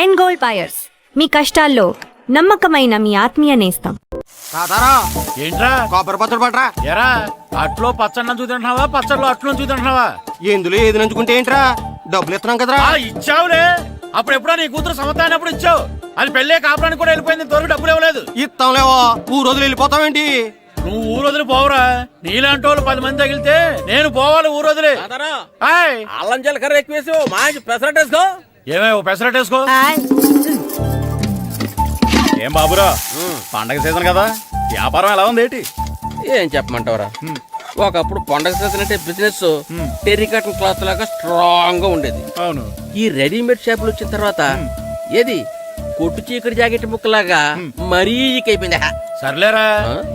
End gold buyers, మీ కష్టాల్లో నమ్మకమైన మీ ఆత్మీయ నేస్తం. ఏంట్రా కొబ్బరి పచ్చడి పట్రా. ఎరా అట్లో పచ్చడి చూద్దాంటున్నావా, పచ్చడిలో అట్లు చూద్దాంటున్నావా? ఎందులో ఏది నంచుకుంటే ఏంట్రా, డబ్బులు ఇస్తున్నాం కదరా. ఇచ్చావులే, అప్పుడు ఎప్పుడో నీ కూతురు సమత అయినప్పుడు ఇచ్చావు. అది పెళ్ళే కాపురానికి కూడా వెళ్ళిపోయింది, ఇంతవరకు డబ్బులు ఇవ్వలేదు. ఇస్తాంలేవో, ఊరు వదిలి వెళ్ళిపోతావేంటి? నువ్వు ఊరు వదిలి పోవురా, నీలాంటి వాళ్ళు 10 మంది తగిలితే నేను పోవాలి ఊరు వదిలి. అల్లం జీలకర్ర ఎక్కువేసి మంచి పెసరట్ వేసుకో. ఏమే పెసరట్ వేసుకో. ఏం బాబురా, పండగ సీజన్ కదా, వ్యాపారం ఎలా ఉంది ఏంటి? ఏం చెప్పమంటావురా, ఒకప్పుడు పండగ సీజన్ అంటే బిజినెస్ టెరికాటన్ క్లాత్ లాగా స్ట్రాంగ్ గా ఉండేది. అవును, ఈ రెడీమేడ్ షాపులు వచ్చిన తర్వాత ఏది కొట్టు చీకటి జాకెట్ ముక్కలాగా మరీ అయిపోయింది. సర్లేరా,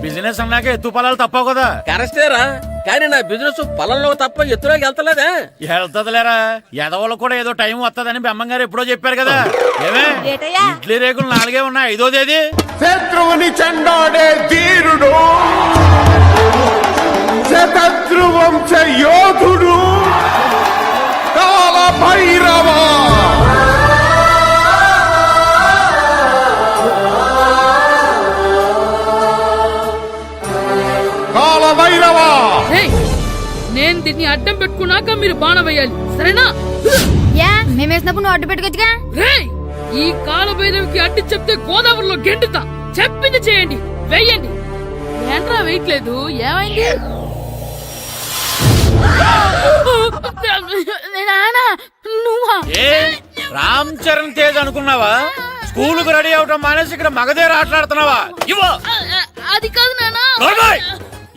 బిజినెస్ అన్నాక ఎత్తు పొలాలు తప్పవు కదా. కరెస్టేరా, కానీ నా బిజినెస్ పొలంలో తప్ప ఎత్తులోకి వెళ్తలేదా? వెళ్తదిలేరా, ఎదవలు కూడా ఏదో టైం వస్తుందని బెమ్మంగారు ఎప్పుడో చెప్పారు కదా. ఏమే ఇడ్లీ రేకులు 4 ఉన్నాయి, 5వ తేదీ. శత్రువుని చెండాడే ధీరుడు, శతద్రువంశ యోధుడు కాల భైరవ. కాల భైరవ, నేను దీన్ని అడ్డం పెట్టుకున్నాక మీరు బాణ వేయాలి, సరేనా? మేము వేసినప్పుడు నువ్వు అడ్డు పెట్టుకోవచ్చుగా. ఈ కాలభైరవికి అడ్డు చెప్తే గోదావరిలో గెంటుతా. చెప్పింది చేయండి, వెయ్యండి. ఏంట్రా వెయ్యట్లేదు, ఏమైంది? రామ్ చరణ్ తేజ్ అనుకున్నావా? స్కూల్ కు రెడీ అవటం మానేసి ఇక్కడ మగధేర ఆటలాడుతున్నావా? ఇవ్వ. అది కాదు నానా.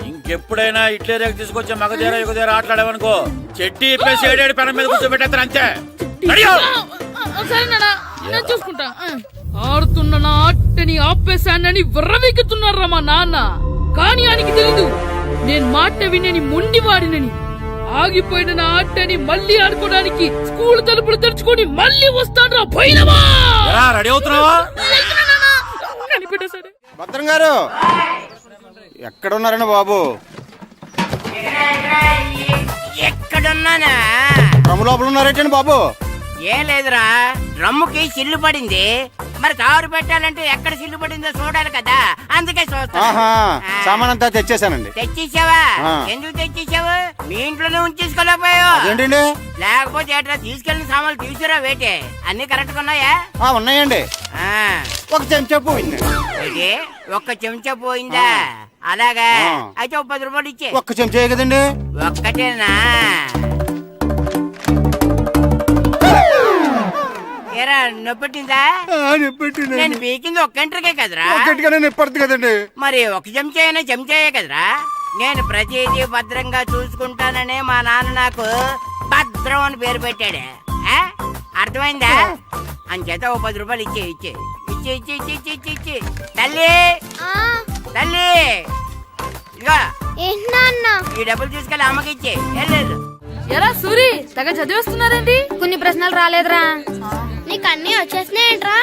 ఇంకెప్పుడైనా ఇట్లే రేపు తీసుకొచ్చే మగధేర యుగధేర ఆటలాడేవనుకో, చెట్టి ఇప్పేసి 7 పెనం మీద కూర్చోబెట్టేస్తారు అంతే. సరే నానా, నేను చూసుకుంటా. ఆడుతున్న నా ఆటని ఆపేశానని విర్రవెక్కుతున్నారా మా నాన్న. కానీ ఆయనకి తెలీదు నేను మాట వినని మొండివాడినని. ఆగిపోయిన నా ఆటని మళ్ళీ ఆడుకోవడానికి స్కూల్ తలుపులు తెరుచుకొని మళ్ళీ వస్తాడ్రా భైరవా. రెడీ అవుతున్నావా? కనిపెట్టేశాడు. భద్రం గారు ఎక్కడున్నారండి బాబు? ఎక్కడున్నానా? డ్రమ్ము లోపల ఉన్నారేంటండి బాబు? ఏం లేదురా, డ్రమ్ముకి సిల్లు పడింది. మరి కారు పెట్టాలంటే ఎక్కడ సిల్లు పడిందో చూడాలి కదా, అందుకే చూస్తా. సామాన్ అంతా తెచ్చేసానండి. తెచ్చేసావా? ఎందుకు తెచ్చేసావు? మీ ఇంట్లోనే ఉంచేసుకోలేకపోయావు. ఏంటండి? లేకపోతే ఎట్లా తీసుకెళ్లిన సామాన్లు తీసుకురా వేటే. అన్ని కరెక్ట్ గా ఉన్నాయా? ఉన్నాయండి. ఒక చెంచా పోయింది. ఒక్క చెంచా పోయిందా? అలాగా, అయితే 10 రూపాయలు ఇచ్చే. ఒక్క చెంచా కదండి? ఒక్కటేనా? ఏరా నొప్పెట్టిందా? నేను పీకింది ఒక్కంటరికే కదరా. నొప్పడుతుంది కదండి. మరి ఒక చెంచాయే కదరా. నేను ప్రతిదీ భద్రంగా చూసుకుంటాననే మా నాన్న నాకు భద్రం అని పేరు పెట్టాడు. అర్థమైందా? అంచేత 10 రూపాయలు ఇచ్చే. తల్లి తల్లి, ఇదిగో ఈ డబ్బులు తీసుకెళ్ళి అమ్మకి ఇచ్చే. ఎరా సూరి, తెగ చదివేస్తున్నారండి. కొన్ని ప్రశ్నలు రాలేదురా. నీకు అన్ని వచ్చేసినాయంట్రా?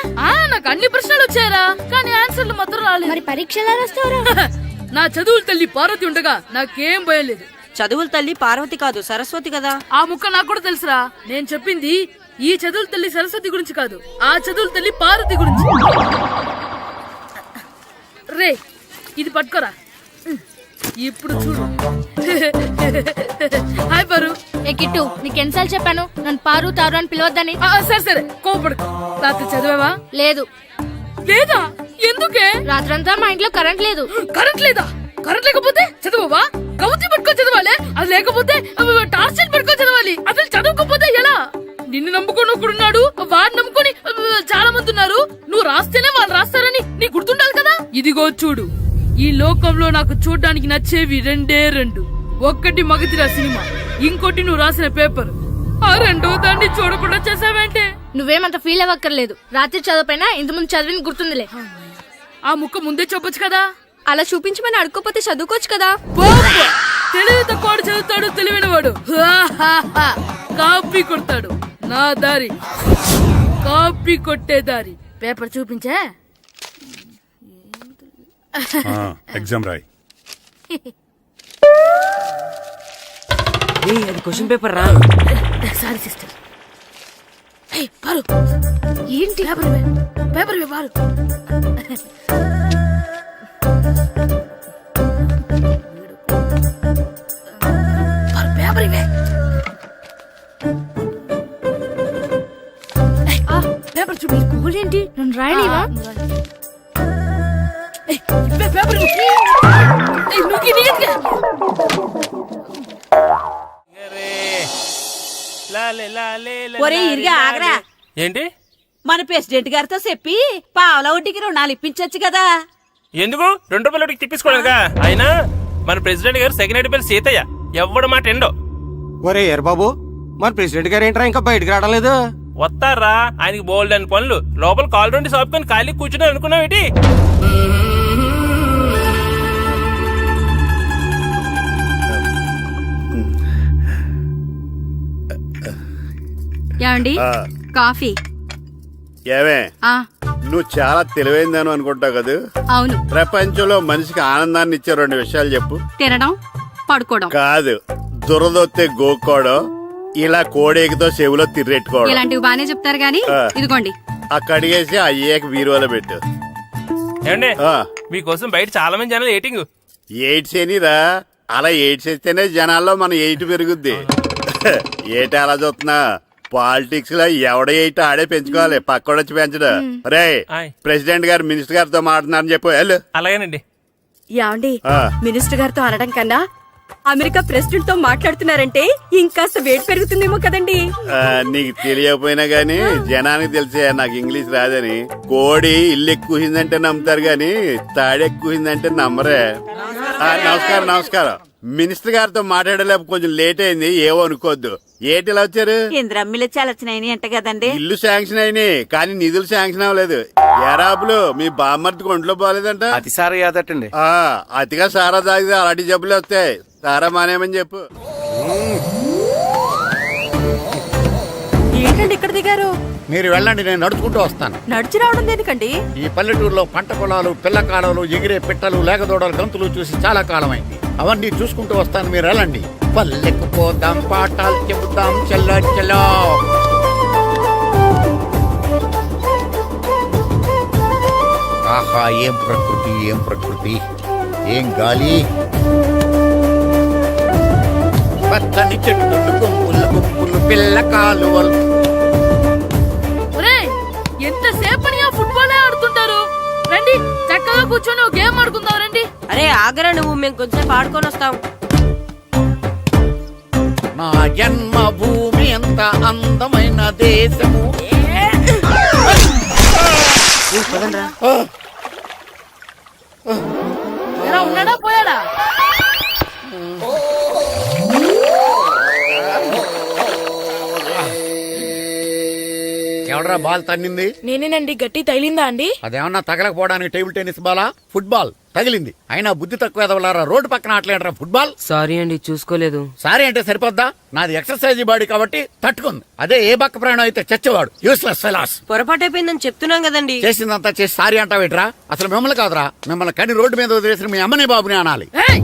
నాకు అన్ని ప్రశ్నలు వచ్చాయరా, కానీ ఆన్సర్లు మాత్రం రాలేదు. మరి పరీక్షలు రాస్తావురా? నా చదువుల తల్లి పార్వతి ఉండగా నాకేం భయం లేదు. చదువుల తల్లి పార్వతి కాదు, సరస్వతి కదా. ఆ ముక్క నాకు కూడా తెలుసురా. నేను చెప్పింది ఈ చదువుల తల్లి సరస్వతి గురించి కాదు, ఆ చదువుల తల్లి పార్వతి గురించి. రే, ఇది పట్టుకోరా. ఇప్పుడు చూడు. హాయ్ పారు. ఏ కిట్టు, నీకెన్నిసార్లు చెప్పాను నన్ను పారు తారు అని పిలవద్దని? సరే కోపడుకో. రాత్రి చదివావా? లేదు. లేదా? ఎందుకే? రాత్రంతా మా ఇంట్లో కరెంట్ లేదు. కరెంట్ లేదా? కరెంట్ లేకపోతే చదవవా? కవిత పట్టుకొని చదవాలి, అది లేకపోతే టార్చర్ పట్టుకొని చదవాలి. అసలు చదవకపోతే ఎలా? నిన్ను నమ్ముకొని ఒకడున్నాడు, వాడిని నమ్ముకొని చాలా మంది ఉన్నారు. నువ్వు రాస్తేనే వాళ్ళు రాస్తారని నీకు గుర్తుండాలి కదా. ఇదిగో చూడు, ఈ లోకంలో నాకు చూడ్డానికి నచ్చేవి 2. ఒక్కటి మగధిర సినిమా, ఇంకోటి నువ్వు రాసిన పేపర్. ఆ 2వ దాన్ని చూడకుండా చేసావేంటే? నువ్వేమంత ఫీల్ అవ్వక్కర్లేదు. రాత్రి చదవపోయినా ఇంతకుముందు చదివిన గుర్తుందిలే. ఆ ముక్క ముందే చెప్పొచ్చు కదా. అలా చూపించమని అడుక్కోపోతే చదువుకోవచ్చు కదా. తెలివి తక్కువ చదువుతాడు, తెలివైన వాడు కాపీ కొడతాడు. నా దారి కాపీ కొట్టే దారి. పేపర్ చూపించే. ఎగ్జామ్ రాయి. అది క్వశ్చన్ పేపర్ రా. Sorry sister. ఏయ్, పారు. ఏంటి పేపర్ ఇవ్వు, పారు. పారు, పేపర్ ఇవ్వే. ఏయ్, పేపర్ చూడు. ఏంటి నన్ను రాయనివా? ఏయ్, ఇవ్వే పేపర్ ఇవ్వు. ఏయ్, నువ్వు నీట్గా. ఒరే ఇరిగా ఆగరా. ఏంటి మన ప్రెసిడెంట్ గారితో చెప్పి పావలా వడ్డీకి రుణాలు ఇప్పించొచ్చు కదా. ఎందుకు 2 రూపాయలు తిప్పించుకోలేదుగా? అయినా మన ప్రెసిడెంట్ గారు సెకండ్ హెడ్ పేరు సీతయ్య, ఎవడు మాట ఎండో. ఒరే ఎర్ బాబు, మన ప్రెసిడెంట్ గారు ఏంట్రా ఇంకా బయటకు రావడం లేదు? వస్తారా, ఆయనకి బోల్డ్ అని పనులు. లోపల కాల్ రెండు సాపుకొని ఖాళీ కూర్చుని అనుకున్నావు ఏంటి? ఏమండి కాఫీ? ఏమే ఆ నువ్వు చాలా తెలివైందని అనుకుంటావు కదా. అవును. ప్రపంచంలో మనిషికి ఆనందాన్ని ఇచ్చే 2 విషయాలు చెప్పు. తినడం, పడుకోవడం. కాదు, దురదొత్తే గోక్కోవడం, ఇలా కోడేకితో చెవులో తిర్రెట్టుకోవడం. ఇలాంటివి బానే చెప్తారు గానీ ఇదిగోండి. ఆ కడిగేసి అయ్యేక బీరువాలో పెట్టు. ఏమండి ఆ, మీకోసం బయట చాలా మంది జనాలు ఏటింగ్. ఎయిడ్స్ ఏనిరా, అలా ఎయిడ్స్ వేస్తేనే జనాల్లో మన ఎయిట్ పెరుగుద్ది. ఏటి అలా చూస్తున్నా? పాలిటిక్స్ లో ఎవడ ఎయిట్ ఆడే పెంచుకోవాలి, పక్కోడొచ్చి పెంచడు. రే ఆయ్. ప్రెసిడెంట్ గారు మినిస్టర్ గారితో మాట్లాడుతున్నారని చెప్పు. వెళ్ళు. అలాగేనండి. యాండి ఆ, మినిస్టర్ గారితో అనడం కన్నా అమెరికా ప్రెసిడెంట్ తో మాట్లాడుతున్నారంటే ఇంకాస్త వేడి పెరుగుతుందేమో కదండి. ఆ, నీకు తెలియకపోయినా గానీ జనానికి తెలిసే నాకు ఇంగ్లీష్ రాదని. కోడి ఇల్లు ఎక్కువసిందంటే నమ్ముతారు గాని తాడెక్కువసిందంటే నమ్మరే. ఆ, నమస్కారం నమస్కారం. మినిస్టర్ గారితో మాట్లాడలేక కొంచెం లేట్ అయింది, ఏవో అనుకోవద్దు. ఏటి ఇలా వచ్చారు? ఇంద్రమ్మిలు చాలచ్చినాయని అంట కదండి. ఇల్లు శాంక్షన్ అయినాయి కానీ నిధులు శాంక్షన్ అవ్వలేదు. ఎరాబులు మీ బామ్మర్తికి ఒంట్లో పోలేదంట. అతిసారి యాదటండి. ఆ, అతిగా సారా తాగితే అలాంటి జబ్బులు వస్తాయి. సారా మానేమని చెప్పు. ఏంటండి ఇక్కడ దిగారు? మీరు వెళ్ళండి, నేను నడుచుకుంటూ వస్తాను. నడిచి రావడం దేనికండి? ఈ పల్లెటూరులో పంట పొలాలు, పిల్ల కాలాలు, ఎగిరే పిట్టలు, లేగదోడలు, గంతులు చూసి చాలా కాలం అయింది. అవన్నీ చూసుకుంటూ వస్తాను, మీరు వెళ్ళండి. పల్లెకు పోదాం, పాఠాలు చెబుతాం, చల్లో చల్లో. ఆహా, ఏం ప్రకృతి, ఏం ప్రకృతి, ఏం గాలి. పచ్చని చెట్టులు, గుంపులు గుంపులు, పిల్ల కాలువలు. ఒరేయ్, ఎంతసేపని ఆ ఫుట్బాల్ ఆడుతుంటారు? రండి చక్కగా కూర్చొని ఒక గేమ్ ఆడుకుందాం రండి. అరే ఆగరా నువ్వు, మేము కొంచెం ఆడుకొని వస్తాం. నా జన్మభూమి ఎంత అందమైన దేశము. ఎలా ఉన్నాడా పోయాడా? ఎవడరా బాల్ తన్నింది? నేనేనండి. గట్టి తగిలిందా అండి? అదేమన్నా తగలకపోవడానికి టేబుల్ టెన్నిస్ బాలా, ఫుట్బాల్ తగిలింది. అయినా బుద్ధి తక్కువ ఎదవలారా, రోడ్డు పక్కన ఆటలేడరా ఫుట్బాల్. సారీ అండి, చూసుకోలేదు. సారీ అంటే సరిపోద్దా? నాది ఎక్సర్సైజ్ బాడీ కాబట్టి తట్టుకుంది. అదే ఏ బక్క ప్రాణం అయితే చచ్చేవాడు. Useless fellas. పొరపాటు అయిపోయిందని చెప్తున్నాం కదండి. చేసిందంతా చేసి సారీ అంటావేట్రా? అసలు మిమ్మల్ని కాదురా, మిమ్మల్ని కని రోడ్డు మీద వదిలేసిన మీ అమ్మని బాబుని అనాలి. ఏయ్,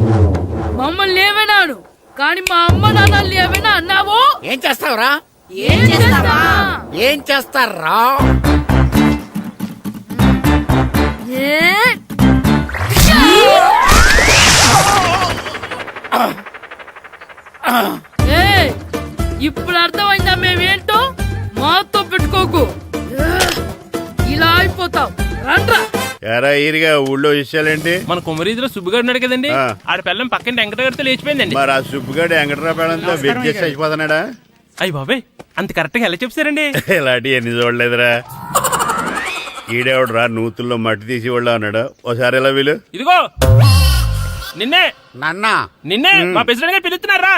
మమ్మల్ని ఏమైనాను కానీ మా అమ్మ నాన్నల్ని ఏమైనా అన్నావో? ఏం చేస్తావురా? ఏం చేస్తావా? ఏం చేస్తారా? ఏయ్, ఇప్పుడు అర్థమైందా మేమేంటో? మాతో పెట్టుకోకు, ఇలా అయిపోతావు. రండ్రా. ఎరా ఈరిగా ఊళ్ళో విషయాలేంటి? మన కుమరీధిలో సుబ్బుగాడు ఉన్నాడు కదండి, ఆ. ఆడ పిల్లం పక్కన వెంకటగారితో లేచిపోయిందండి. మరి ఆ సుబ్బుగాడు వెంకటరాపేడంతో వెజ్ అయిపోతున్నాడా? అయ్యి బాబాయ్, అంత కరెక్ట్ గా ఎలా చెప్తారండి? ఇలాంటి ఎన్ని చూడలేదురా. ఈడేవడరా నూతుల్లో మట్టి తీసి వాళ్ళు అన్నాడు. ఓసారి ఎలా వీలు? ఇదిగో నిన్నే నాన్న నిన్నే మా ప్రెసిడెంట్ గారు పిలుస్తున్నారా?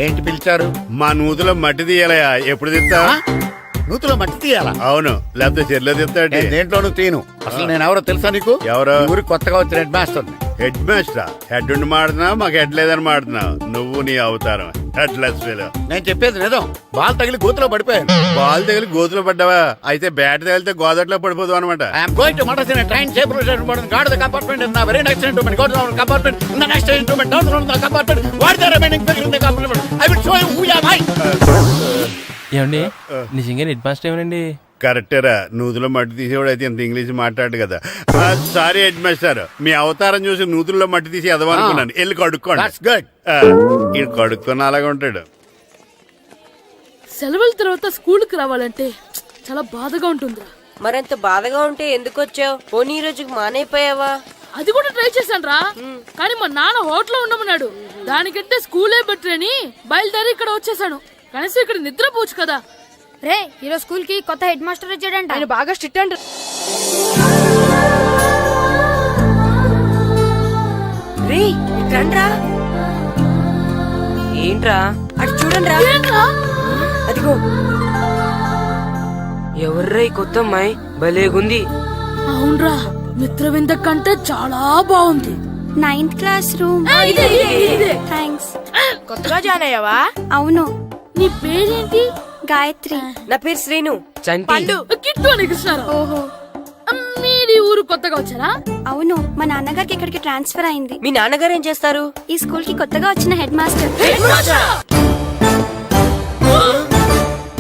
ఏంటి పిలిచారు? మా నూతులో మట్టి తీయాలయా. ఎప్పుడు తీస్తా? నూతులో మట్టి తీయాలా? అవును, లేకపోతే చెర్లో తీస్తాడు. నేను దేంట్లోనూ తీను. అసలు నేను ఎవరో తెలుసా నీకు? ఎవరు? ఈ ఊరికి కొత్తగా వచ్చిన head master. Head master head ఉండి మాడుతున్నావు మాకు హెడ్ లేదని మాడుతున్నావు నువ్వు నీ అవతారం హెడ్ లెస్ ఫీల్. నేను చెప్పేది నిజం. బాల్ తగిలి గోతులో పడిపోయాను. బాల్ తగిలి గోతులో పడ్డావా? అయితే బ్యాట్ తగిలితే గోదట్లో పడిపోదు అనమాట. ఐఎమ్ గోయింగ్ టు మడసిన ట్రైన్ చేపర్ station guard the compartment in the very next instrument. Go to the compartment in the next instrument. Down to the compartment. What the remaining figure in the compartment? I will show you who you are. ఏమండి నిజంగా head master ఏమనండి? కరెక్టేరా, నూతులో మట్టి తీసేవాడు అయితే ఇంత English మాట్లాడు కదా. Sorry head master, మీ అవతారం చూసి నూతుల్లో మట్టి తీసి ఎదవనుకున్నాను. వెళ్ళి కడుక్కోండి. That's good. ఈడు కడుక్కొని అలాగే ఉంటాడు. సెలవుల తర్వాత స్కూల్కి రావాలంటే చాలా బాధగా ఉంటుందిరా. మరంత బాధగా ఉంటే ఎందుకు వచ్చావు? పోనీ ఈ రోజుకి మానైపోయావా? అది కూడా ట్రై చేశాను రా, కానీ మా నాన్న హోటల్లో ఉండమన్నాడు. దానికంటే స్కూలే బెటర్ అని బయలుదేరి ఇక్కడ వచ్చేసాను. కనీసం ఇక్కడ నిద్రపోవచ్చు కదా. రే ఈరోజు స్కూల్ కి కొత్త హెడ్ మాస్టర్ వచ్చాడంట. ఆయన బాగా స్ట్రిక్ట్ అంట. రే రండ్రా. ఏంట్రా అటు చూడండి రా. అదిగో ఎవర్రా ఈ కొత్త అమ్మాయి? భలేగుంది. అవునరా, మిత్రవింద కంటే చాలా బాగుంది. 9th class room. థ్యాంక్స్. కొత్తగా జాయిన్ అయ్యావా? అవును. నీ పేరేంటి? గాయత్రి. నా పేరు శ్రీను. చంటి. కిట్టు అని కృష్ణారావు. ఓహో. మీది ఊరు కొత్తగా వచ్చారా? అవును, మా నాన్నగారికి ఇక్కడికి ట్రాన్స్ఫర్ అయింది. మీ నాన్నగారు ఏం చేస్తారు? ఈ స్కూల్ కి కొత్తగా వచ్చిన హెడ్ మాస్టర్.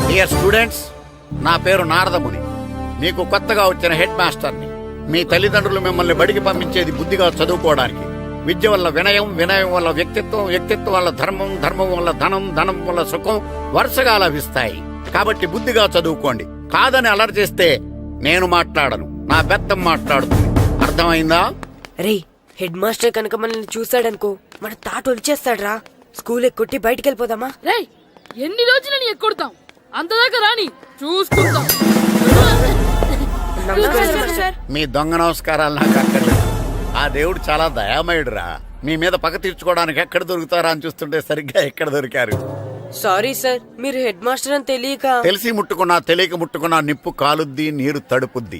డియర్ స్టూడెంట్స్, నా పేరు నారదముని. మీకు కొత్తగా వచ్చిన హెడ్ మాస్టర్ని. మీ తల్లిదండ్రులు మిమ్మల్ని బడికి పంపించేది బుద్ధిగా చదువుకోవడానికి. విద్య వల్ల వినయం, వినయం వల్ల వ్యక్తిత్వం, వ్యక్తిత్వం వల్ల ధర్మం, ధర్మం వల్ల ధనం, ధనం వల్ల సుఖం వరుసగా లభిస్తాయి. కాబట్టి బుద్ధిగా చదువుకోండి. కాదని అలర్ చేస్తే నేను మాట్లాడను, నా పెద్దం మాట్లాడుతుంది. అర్థమైందా? రే హెడ్ మాస్టర్ కనుక మనల్ని చూసాడనుకో మన తాట వచ్చేస్తాడ్రా. స్కూల్ ఎక్కొట్టి బయటికి వెళ్ళిపోదామా? రేయ్, ఎన్ని రోజులని ఎక్కొడతాం? అంతదాకా రాని చూసుకుంటాం. మీ దొంగ నమస్కారాలు నాకు అక్కర్లేదు. ఆ దేవుడు చాలా దయామయుడురా. మీ మీద పగ తీర్చుకోవడానికి ఎక్కడ దొరుకుతారా అని చూస్తుంటే సరిగ్గా ఎక్కడ దొరికారు. సారీ సార్, మీరు హెడ్ మాస్టర్ అని తెలియక. తెలిసి ముట్టుకున్నా తెలియక ముట్టుకున్నా నిప్పు కాలుద్ది, నీరు తడుపుద్ది.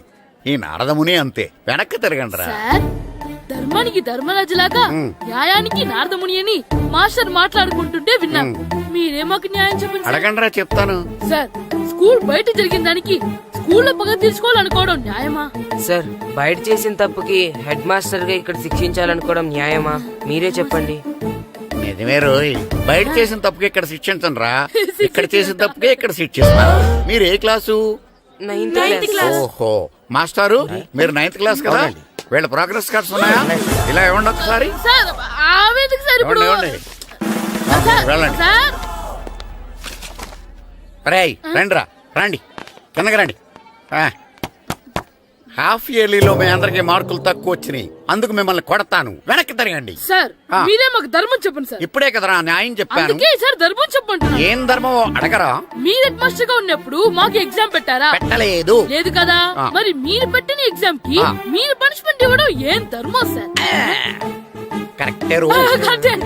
ఈ నారదముని అంతే. వెనక్కి తిరగండిరా. సార్, ధర్మానికి ధర్మరాజులాగా న్యాయానికి నారదముని అని మాస్టర్ మాట్లాడుకుంటుంటే విన్నాం. మీరే మాకు న్యాయం చెప్పండి సార్. అడగండిరా, చెప్తాను. సార్, స్కూల్ బయట జరిగిన దానికి స్కూల్లో పగ తీర్చుకోవాలనుకోవడం న్యాయమా? సార్, బయట చేసిన తప్పుకి హెడ్ మాస్టర్ గా ఇక్కడ శిక్షించాలనుకోవడం న్యాయమా? మీరే చెప్పండి. నిజమే రోయ్, బయట చేసిన తప్పుకి ఇక్కడ శిక్షించను రా. ఇక్కడ చేసిన తప్పుకే ఇక్కడ శిక్షిస్తాను. మీరు ఏ క్లాసు? 9th class. ఓహో, మాస్టారు మీరు 9th క్లాస్ కదా? వీళ్ళ ప్రోగ్రెస్ కార్డ్స్ ఉన్నాయా? ఇలా ఇవ్వండి ఒకసారి. సార్, ఆవేదకు సార్ ఇప్పుడు. ఇవ్వండి. వెళ్ళండి. సార్, రేయ్ రండిరా, రండి కిందకి రండి. హాఫ్ ఇయర్లీలో మీ అందరికి మార్కులు తక్కువ వచ్చినాయి. అందుకు మిమ్మల్ని కొడతాను. వెనక్కి తిరగండి. సార్ మీరే మాకు ధర్మం చెప్పండి సార్. ఇప్పుడే కదరా న్యాయం చెప్పాను. అందుకే సార్ ధర్మం చెప్పండి. ఏం ధర్మమో అడగరా? మీరు హెడ్ మాస్టర్ గా ఉన్నప్పుడు మాకు ఎగ్జామ్ పెట్టారా? పెట్టలేదు. లేదు కదా. మరి మీరు పెట్టిన ఎగ్జామ్ కి మీరు పనిష్మెంట్ ఇవ్వడం ఏం ధర్మం సార్? కరెక్టే రో.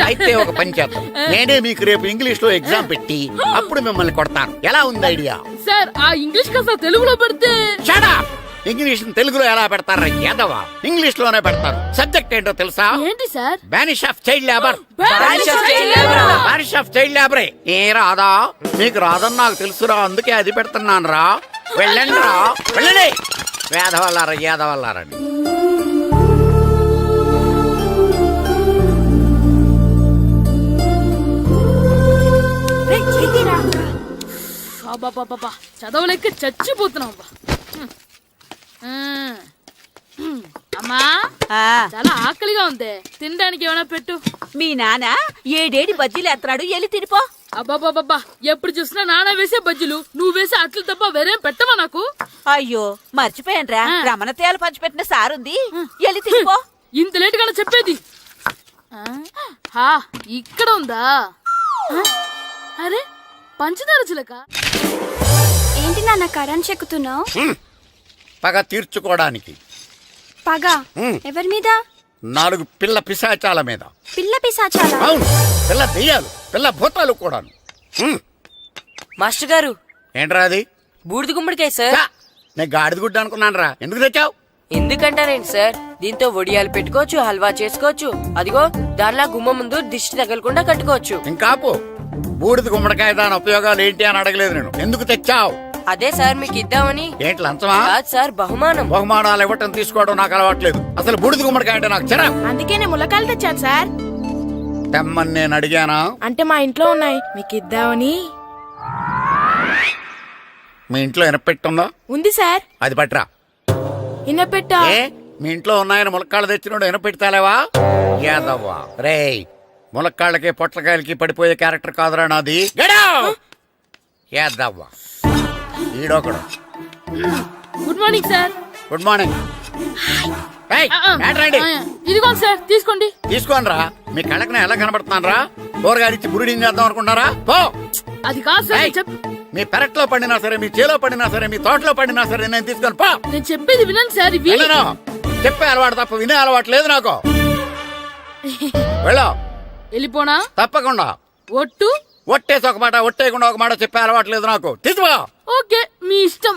అయితే ఒక పని చేద్దాం. నేనే మీకు రేపు ఇంగ్లీష్ లో ఎగ్జామ్ పెట్టి అప్పుడు మిమ్మల్ని కొడతాను. ఎలా ఉంది ఐడియా? సార్, ఆ ఇంగ్లీష్ కాస్త తెలుగులో పెడితే. Shut up! ఇంగ్లీష్ తెలుగులో ఎలా పెడతారా యాదవా? ఇంగ్లీష్ లోనే పెడతారు. సబ్జెక్ట్ ఏంటో తెలుసా? ఏంటి sir? Banish of child labour. Banish of child labor. Banish of child లేబరే. ఏ రాదా? నీకు రాదని నాకు తెలుసురా, అందుకే అది పెడుతున్నాను రా. వెళ్ళండి రా, వెళ్ళండి. వేదవల్లారా, యాదవల్లారండి. చదవలేక చచ్చిపోతున్నాం. అమ్మా, చాలా ఆకలిగా ఉంది. తినడానికి ఏమైనా పెట్టు. మీ నాన్న ఏడేడి బజ్జీలు ఎత్తాడు, ఎల్లి తినిపో. అబ్బాబాబా, ఎప్పుడు చూసినా నాన్న వేసే బజ్జీలు, నువ్వు వేసే అట్లు తప్ప వేరేం పెట్టవా నాకు? అయ్యో మర్చిపోయానురా, రమణ తేలు పంచిపెట్టిన సారుంది, ఎల్లి తినిపో. ఇంత లేట్ గా చెప్పేది. ఇక్కడ ఉందా? అరే, పంచదార చిలక. ఏంటి నాన్న కరెంట్ చెక్కుతున్నావు? పగ తీర్చుకోవడానికి. పగ ఎవరి మీద? 4 పిల్ల పిశాచాల మీద. పిల్ల పిశాచాలా? అవును, పిల్ల దెయ్యాలు, పిల్ల భూతాలు కూడాను. మాస్టర్ గారు, ఏంట్రా అది? బూడిద గుమ్మడికాయ సార్. నేను గాడిద గుడ్డ అనుకున్నాను రా. ఎందుకు తెచ్చావు? ఎందుకంటారేంటి సార్, దీంతో వడియాలు పెట్టుకోవచ్చు, హల్వా చేసుకోవచ్చు. అదిగో దానిలా గుమ్మ ముందు దిష్టి తగలకుండా కట్టుకోవచ్చు. ఇంకాపు బూడిద గుమ్మడికాయ దాని ఉపయోగాలు ఏంటి అని అడగలేదు నేను. ఎందుకు తెచ్చావు? అదే సార్ మీకు ఇద్దామని. ఏంటి లంచమా? కాదు సార్, బహుమానం. బహుమానాలు ఇవ్వటం తీసుకోవడం నాకు అలవాట్లేదు. అసలు బూడిద గుమ్మడికాయ అంటే నాకు చిరా. అందుకే నేను ములకాయలు తెచ్చాను సార్. తెమ్మని నేను అడిగానా? అంటే మా ఇంట్లో ఉన్నాయి, మీకు ఇద్దామని. మీ ఇంట్లో ఎనపెట్టుందా? ఉంది సార్. అది పట్రా. ఇన్నపెట్టా? ఏ మీ ఇంట్లో ఉన్నాయని ములక్కాళ్ళు తెచ్చినోడు ఎనపెడతాలేవా? యాదవ్వా రేయ్, ములక్కాళ్ళకి పొట్లకాయలకి పడిపోయే క్యారెక్టర్ కాదురా నాది. యాదవ్వా ఈడొకడు. Good morning sir. Good morning. ఇదిగోండి సార్, తీసుకోండి. తీసుకోనరా, మీ కళ్ళకి నేను ఎలా కనబడుతున్నాను రా? కూరగాయలిచ్చి బురిడింగ్ చేద్దాం అనుకుంటారా? పో. అది కాదు సార్. మీ పెరట్లో పండినా సరే, మీ చేలో పండినా సరే, మీ తోటలో పండినా సరే నేను తీసుకొని పో. నేను చెప్పేది వినండి సార్. ఇవి వినను. చెప్పే అలవాటు తప్ప వినే అలవాటు లేదు నాకు. వెళ్ళో. వెళ్ళిపోనా? తప్పకుండా. ఒట్టు? ఒట్టేసి ఒక మాట, ఒట్టేయకుండా ఒక మాట చెప్పే అలవాటు లేదు నాకు. తీసుకో. ఓకే, మీ ఇష్టం.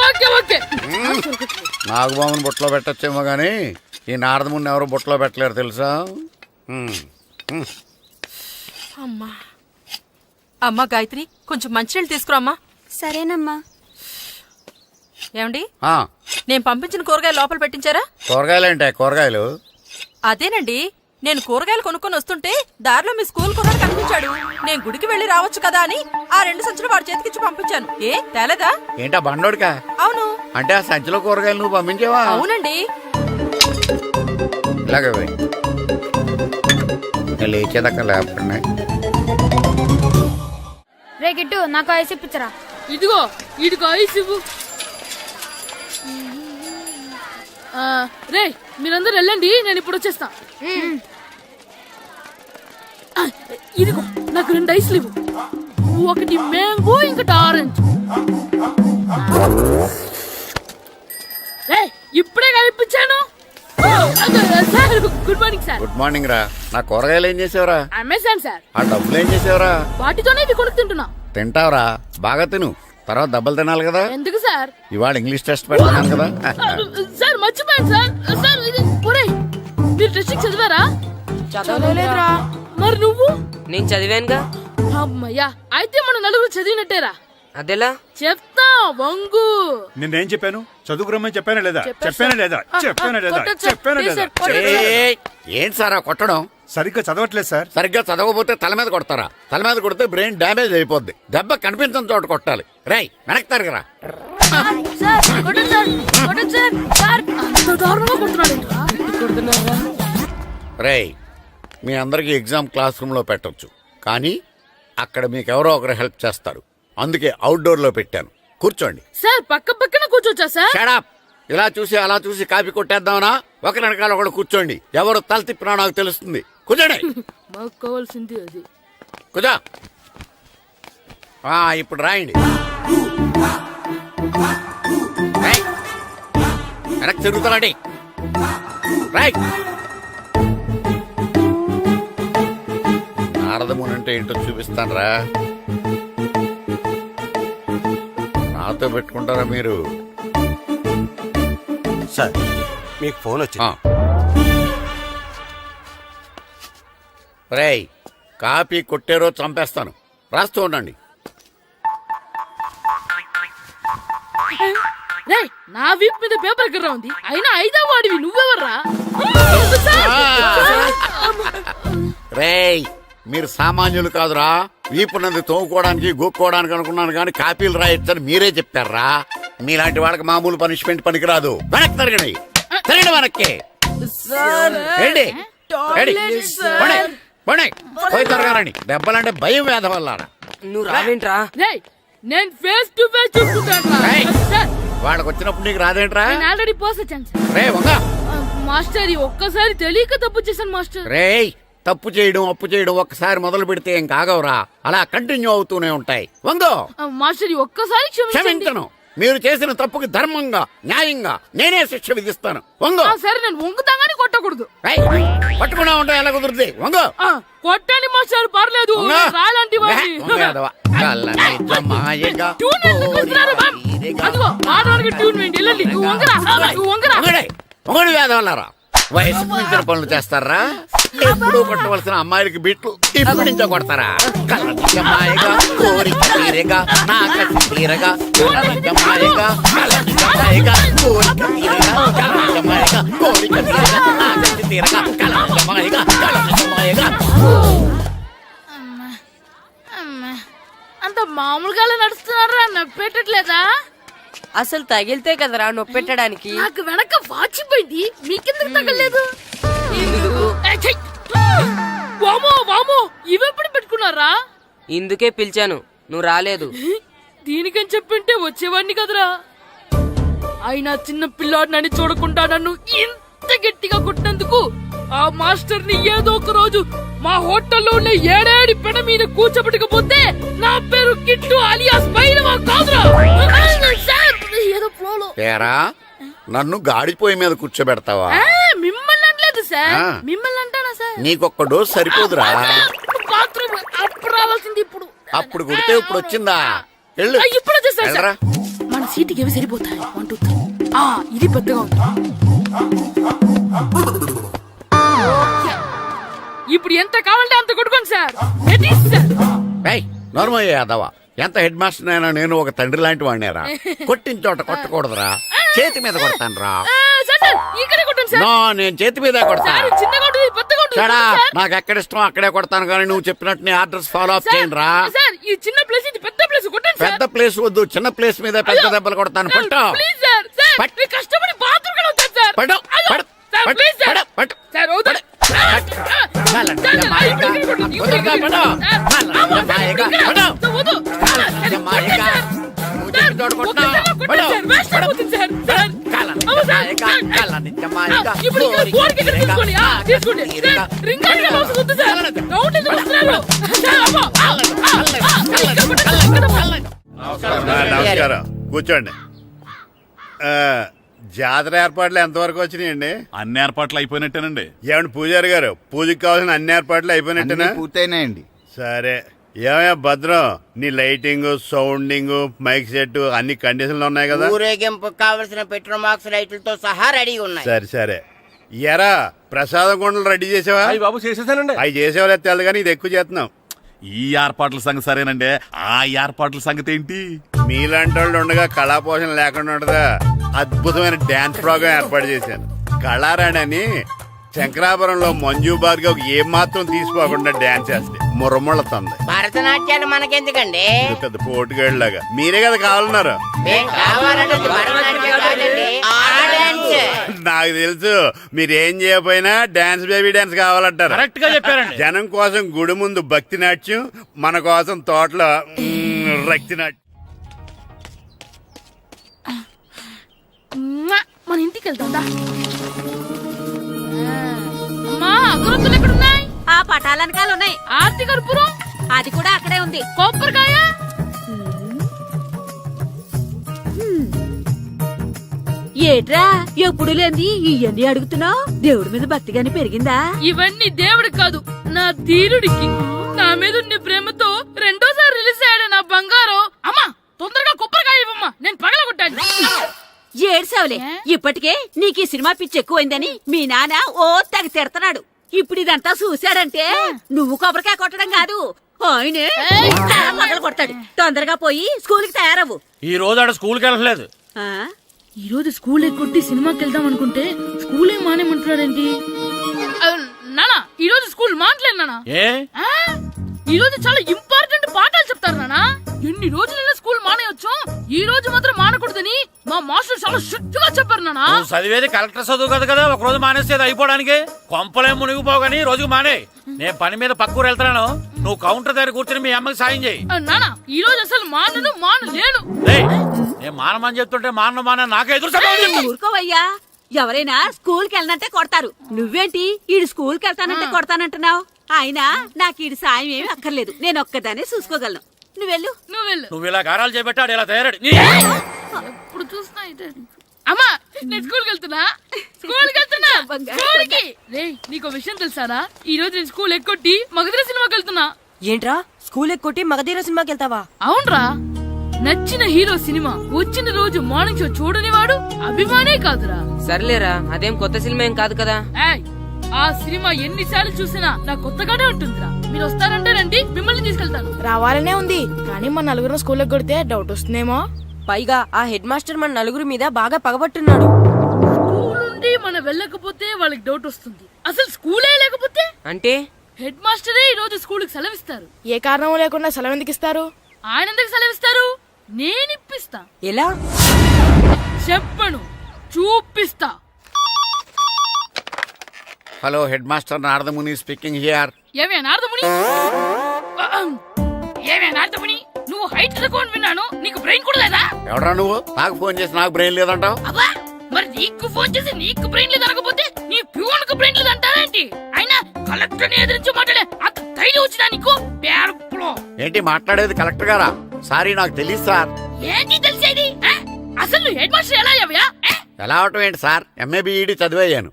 Okay okay. నాగబాబుని బుట్టలో పెట్టచ్చేమో గాని ఈ నారదముని ఎవరు బుట్టలో పెట్టలేరు తెలుసా? అమ్మా గాయత్రి, కొంచెం మంచినీళ్ళు తీసుకురామ్మా. సరేనమ్మా. ఏమండి, ఆ, నేను పంపించిన కూరగాయలు లోపల పెట్టించారా? కూరగాయలేంటే కూరగాయలు? అదేనండి, నేను కూరగాయలు కొనుక్కొని వస్తుంటే దారిలో మీ స్కూల్ కుర్రాడు కనిపించాడు. నేను గుడికి వెళ్లి రావచ్చు కదా అని ఆ 2 సంచులు వాడి చేతికిచ్చి పంపించాను. ఏ తేలేదా? ఏంటా బండోడికా? అవును. అంటే ఆ సంచిలో కూరగాయలు నువ్వు పంపించావా? అవునండి. ఇలాగే లేచేదాకా లేపండి. రే గిట్టు, నాకు ఐస్ ఇప్పించరా. ఇదిగో ఇదిగో ఐస్ ఇవ్వు. రే మీరందరూ వెళ్ళండి, నేను ఇప్పుడు వచ్చేస్తా. ఇదిగో నాకు 2 ఐస్లు ఇవ్వు. ఒకటి మ్యాంగో, ఇంకటి ఆరెంజ్. ఇప్పుడే ఇప్పించాను. Sir good morning sir. Good morning రా. నా కూరగాయలు ఏం చేసావురా? Amazon sir. ఆ డబ్బులు ఏం చేసావురా? వాటితోనే ఇవి కొనుక్కు తింటున్నా. తింటావురా, బాగా తిను. తర్వాత దెబ్బలు తినాలి కదా. ఎందుకు సార్? ఇవాళ ఇంగ్లీష్ టెస్ట్ పెడతాను కదా. సార్ మర్చిపోయాను సార్. సార్ మీరు టెస్టింగ్ చదివారా? చదవలేదురా. మరి నువ్వు? నేను చదివానుగా. అమ్మయ్యా, అయితే మన నలుగురు చదివినట్టేరా. అదెలా? చెప్తా వంగు. నిన్నేం చెప్పాను? చదువుకురమ్మని చెప్పానా లేదా? ఏంటి సార్ కొట్టడం? సరిగ్గా చదవట్లేదు సార్. సరిగ్గా చదవకపోతే తల మీద కొడతారా? తల మీద కొడితే బ్రెయిన్ డ్యామేజ్ అయిపోద్ది. దెబ్బ కనిపించిన చోట కొట్టాలి. రై వెనక్కి తరగరా. రేయ్, మీ అందరికి ఎగ్జామ్ క్లాస్ రూమ్ లో పెట్టొచ్చు, కానీ అక్కడ మీకు ఎవరో ఒకరు హెల్ప్ చేస్తారు. అందుకే అవుట్డోర్ లో పెట్టాను. కూర్చోండి. సార్ పక్క పక్కన కూర్చోచ్చా సార్? షడప్. ఇలా చూసి అలా చూసి కాపీ కొట్టేద్దామనా? ఒకరి వెనకాల ఒకడు కూర్చోండి. ఎవరు తల తిప్పినా నాకు తెలుస్తుంది. కూర్చోండి. మాకు కావాల్సింది అది. కూర్చో. ఇప్పుడు రాయండి. వెనక్కి తిరుగుతానండి. రైట్. నారదముని అంటే ఏంటో చూపిస్తాను రా. నాతో పెట్టుకుంటారా మీరు? సార్, మీకు ఫోన్ వచ్చింది. రేయ్, కాపీ కొట్టారో చంపేస్తాను. రాస్తూ ఉండండి. రేయ్, నా వీప్ మీద పేపర్ ఎక్కడ ఉంది? అయినా 5వ వాడివి నువ్వెవర్రా? రేయ్, మీరు సామాన్యులు కాదురా. వీపునంది తోముకోవడానికి గోక్కోవడానికి అనుకున్నాను, కానీ కాపీలు రాయొచ్చని మీరే చెప్పారా. మీలాంటి వాళ్ళకి మామూలు పనిష్మెంట్ పనికిరాదు. వెనక్కి తిరగండి. తిరగండి వెనక్కి. పోయి తిరగారండి. దెబ్బలంటే భయం వేద వల్ల. నువ్వు రావేంట్రా? నేను ఫేస్ టు ఫేస్ చూసుకుంటాను. వాళ్ళకి వచ్చినప్పుడు నీకు రాదేంట్రా? నేను ఆల్రెడీ పోస్ వచ్చాను సార్. రే వంగా. మాస్టర్ ఒక్కసారి తెలియక తప్పు చేశాను మాస్టర్. రేయ్, తప్పు చేయడం అప్పు చేయడం ఒక్కసారి మొదలు పెడితే ఏం కాగవరా. అలా కంటిన్యూ అవుతూనే ఉంటాయి. వందో. మాస్టర్ ఒక్కసారి క్షమించను. మీరు చేసిన తప్పుకి ధర్మంగా న్యాయంగా నేనే శిక్ష విధిస్తాను. వంగో. సరే, నేను వంగుతాగానే కొట్టకూడదు. పట్టుకున్నా ఉంటా ఎలా కుదురుతుంది? వంగో. కొట్టండి మాస్టర్, పర్లేదు. రాలాంటి అదిగో ఆడవాళ్ళకి ట్యూన్ వేయండి వెళ్ళండి నువ్వు వంగరా నువ్వు వంగరా ఒకటి వేదవల్లారా వయసుకు మించిన పనులు చేస్తారా ఎప్పుడు కొట్టవలసిన అమ్మాయిలకి బిట్లు ఇప్పుడు నుంచో కొడతారా కళ్ళనిజమాయగా కోరిక తీరగా నా కసి తీరగా కళ్ళనిజమాయగా కళ్ళనిజమాయగా కోరిక తీరగా కళ్ళనిజమాయగా కోరిక తీరగా నా కసి తీరగా కళ్ళనిజమాయగా కళ్ళనిజమాయగా. అంత మామూలుగా నడుస్తున్నారా నప్పెట్టట్లేదా? అసలు తగిలితే కదరా నొప్పెట్టడానికి. నాకు వెనక వాచిపోయింది మీకెందుకు తగలేదు? వామో వామో ఇవెప్పుడు పెట్టుకున్నారా? ఇందుకే పిలిచాను, నువ్వు రాలేదు. దీనికని చెప్పింటే వచ్చేవాడిని కదరా. అయినా చిన్న పిల్లాడినని చూడకుండా నన్ను ఇంత గట్టిగా కొట్టినందుకు ఆ మాస్టర్ ని ఏదో ఒక రోజు మా హోటల్లో ఉన్న ఏడేడి పెడ మీద కూర్చోబెట్టకపోతే నా పేరు కిట్టు అలియాస్ బైరవా కాదురా. ఏదో ఫ్లోలో ఏరా నన్ను గాడిపోయి మీద కూర్చోబెడతావా? మిమ్మల్ని అనలేదు సార్, మిమ్మల్ని అంటానా సార్? నీకొక్క డోస్ సరిపోదురా. బాత్రూమ్ అప్పుడు రావాల్సింది ఇప్పుడు. అప్పుడు కొడితే ఇప్పుడు వచ్చిందా? వెళ్ళు. ఇప్పుడు వచ్చేసా సార్. వెళ్ళరా. మన సీటుకి ఏవి సరిపోతాయి? 1 2 3. ఇది పెద్దగా ఉంది. ఇప్పుడు ఎంత కావాలంటే అంత కొట్టుకోండి సార్. నోర్మయ్య యాదవ ఎంత హెడ్ మాస్టర్ అయినా నేను ఒక తండ్రి లాంటి వాడినేరా. కొట్టిన చోట కొట్టకూడదురా, చేతి మీద కొడతాను రా. ఇక్కడే కొట్టండి సార్. నో, నేను చేతి మీద కొడతాను. చిన్నగా ఉంటుంది పెద్దగా చడా ఉంటుంది. నాకు ఎక్కడ ఇష్టం అక్కడే కొడతాను, కానీ నువ్వు చెప్పినట్టు నీ ఆర్డర్స్ ఫాలో అప్ చేయండి రా. సార్ ఈ చిన్న ప్లేస్ ఇది పెద్ద ప్లేస్ కొట్టండి సార్. పెద్ద ప్లేస్ వద్దు, చిన్న ప్లేస్ మీద పెద్ద దెబ్బలు కొడతాను. పట్టు ప్లీజ్ సార్. సార్ మీరు కష్టపడి బాత్రూమ్ కి వచ్చారు సార్. పట్టు పట్టు సార్ ప్లీజ్ సార్. పట్టు సార్ వద్దు. నమస్కారం, కూర్చోండి. జాతర ఏర్పాట్లు ఎంతవరకు వచ్చినాయండి? అన్ని ఏర్పాట్లు అయిపోయినట్టేనండి. ఏమండి పూజారి గారు, పూజకి కావాల్సిన అన్ని ఏర్పాట్లు అయిపోయినట్టేనా? పూర్తయినాయండి. సరే. ఏమయ్యా భద్రం, నీ లైటింగ్, సౌండింగ్, మైక్ సెట్ అన్ని కండిషన్లు ఉన్నాయి కదా? ఊరేగింపు కావలసిన పెట్రోల్ మార్క్స్ లైట్లతో సహా రెడీ ఉన్నాయి. సరే సరే. ఎరా ప్రసాదం కొండలు రెడీ చేసావా? బాబు చేసేసానండి. అవి చేసేవాళ్ళు తెలదు కానీ ఇది ఎక్కువ చేస్తున్నాం. ఈ ఏర్పాట్ల సంగతి సరేనండి, ఆ ఏర్పాట్ల సంగతి ఏంటి? మీలాంటి వాళ్ళు ఉండగా కళాపోషణ లేకుండా ఉండదా? అద్భుతమైన డాన్స్ ప్రోగ్రాం ఏర్పాటు చేశాను. కళారాణి అని శంకరాపురంలో మంజు భార్గవ్ ఏం మాత్రం తీసుకోకుండా డాన్స్ చేస్తే మురముళ్ళతుంది. భరతనాట్యాలు మనకెందుకండి? పెద్ద పోటుగాళ్ళలాగా మీరే కదా కావాలన్నారు. నాకు తెలుసు మీరేం చేయకపోయినా డాన్స్ బేబీ డాన్స్ కావాలంటారు. కరెక్ట్ గా చెప్పారండి. జనం కోసం గుడి ముందు భక్తి నాట్యం, మన కోసం తోటలో రక్తి నాట్యం. మన ఇంటికి వెళ్తా. అమ్మా అగరొత్తులు ఎక్కడున్నాయి? ఆ పటాలనకాలు ఉన్నాయి. ఆర్తి కర్పూరం అది కూడా అక్కడే ఉంది. కొబ్బరికాయ ఏట్రా ఎప్పుడు లేని ఇవన్నీ అడుగుతున్నావు? దేవుడి మీద భక్తిగాని పెరిగిందా? ఇవన్నీ దేవుడికి కాదు, నా ధీరుడికి. నా మీద ఉన్న ప్రేమతో రెండోసారి రిలీజ్ అయ్యాడు నా బంగారం. అమ్మా తొందరగా కొబ్బరికాయ ఇవ్వమ్మా, నేను పగలగొట్టాను. ఏడ్సావులే, ఇప్పటికే నీకు ఈ సినిమా పిచ్చి ఎక్కువైందని మీ నాన్న ఓ తెగ తిడతాడు. ఇప్పుడు ఇదంతా చూశాడంటే నువ్వు కొబ్బరికాయ కొట్టడం కాదు, ఆయనే పగల కొడతాడు. తొందరగా పోయి స్కూల్ కి తయారవ్వు. ఈ రోజు ఆడ స్కూల్కి వెళ్ళలేదు. ఈ రోజు స్కూల్ కొట్టి సినిమాకి వెళ్దాం అనుకుంటే స్కూల్ ఏం మానేమంటున్నాడేంటి? నానా ఈ రోజు స్కూల్ మానట్లేదు నానా. ఈ రోజు చాలా ఇంపార్టెంట్ పాఠాలు చెప్తారు నానా. ఎన్ని రోజులైనా స్కూల్ మానేయొచ్చు, ఈ రోజు మాత్రం మానకూడదని మా మాస్టర్ చాలా స్ట్రిక్ట్ గా చెప్పారు నానా. చదివేది కలెక్టర్ చదువు కదా కదా, ఒక రోజు మానేసేది అయిపోవడానికి. కొంపలేం మునిగిపోగాని రోజుకు మానే. నేను పని మీద పక్కూరు వెళ్తున్నాను, నువ్వు కౌంటర్ దగ్గర కూర్చొని మీ అమ్మకి సాయం చేయి. నానా ఈ రోజు అసలు మానలేను. నేను మానమని చెప్తుంటే మాన నాకే ఎదురు. ఊరుకోవయ్యా, ఎవరైనా స్కూల్ కి వెళ్ళనంటే కొడతారు. నువ్వేంటి ఈడు స్కూల్ కి వెళ్తానంటే కొడతానంటున్నావు? అయినా నాకు ఈడు సాయం ఏమి అక్కర్లేదు, నేను ఒక్కదానే చూసుకోగలను. నువ్వెళ్ళు. నువ్వు ఇలా గారాలు చేపెట్టాడు ఇలా తయారాడు. ఇప్పుడు చూస్తున్నా అమ్మా, నేను స్కూల్కి వెళ్తున్నా. స్కూల్కి రే, నీకు విషయం తెలుసారా? ఈ రోజు నేను స్కూల్ ఎక్కొట్టి మగధీర సినిమాకి వెళ్తున్నా. ఏంట్రా స్కూల్ ఎక్కొట్టి మగధీర సినిమాకి వెళ్తావా? అవునరా, నచ్చిన హీరో సినిమా వచ్చిన రోజు మార్నింగ్ షో చూడని వాడు అభిమానే కాదురా. సర్లేరా, అదేం కొత్త సినిమా ఏం కాదు కదా. ఏయ్, ఆ సినిమా ఎన్నిసార్లు చూసినా నా కొత్తగానే ఉంటుందిరా. మీరు వస్తారంటే రండి, మిమ్మల్ని తీసుకెళ్తాను. రావాలనే ఉంది కానీ మన నలుగురు స్కూల్లో కొడితే డౌట్ వస్తుందేమో. పైగా ఆ హెడ్ మాస్టర్ మన నలుగురి మీద బాగా పగబట్టున్నాడు. స్కూల్ నుండి మనం వెళ్ళకపోతే వాళ్ళకి డౌట్ వస్తుంది. అసలు స్కూలే లేకపోతే అంటే హెడ్ మాస్టరే ఈ రోజు స్కూల్ కి సెలవిస్తారు. ఏ కారణం లేకుండా సెలవు ఎందుకు ఇస్తారు? ఆయన ఎందుకు సెలవిస్తారు? నేను ఇప్పిస్తా. ఎలా చెప్పను, చూపిస్తా. Hello head master Naradamuni speaking here. ఏమే నారదముని, ఏమే నారదముని, నువ్వు హైట్ తక్కువ విన్నాను, నీకు బ్రెయిన్ కూడా లేదా? ఎవడా నువ్వు? నాకు ఫోన్ చేసి నాకు బ్రెయిన్ లేదంటావు? అబ్బా, మరి నీకు ఫోన్ చేసి నీకు బ్రెయిన్ లేదనకపోతే నీ ప్యూన్ కు బ్రెయిన్ లేదంటారేంటి? అయినా కలెక్టర్ ని ఎదిరించి మాట్లాడే అంత ధైర్యం వచ్చినా నీకు? పేర్పులో ఏంటి మాట్లాడేది? కలెక్టర్ గారా? సారీ, నాకు తెలియదు సార్. ఏంటి తెలిసేది? అసలు నువ్వు హెడ్ మాస్టర్ ఎలా అయ్యావా? ఎలా అవటం ఏంటి సార్? MA B Ed చదివయ్యాను.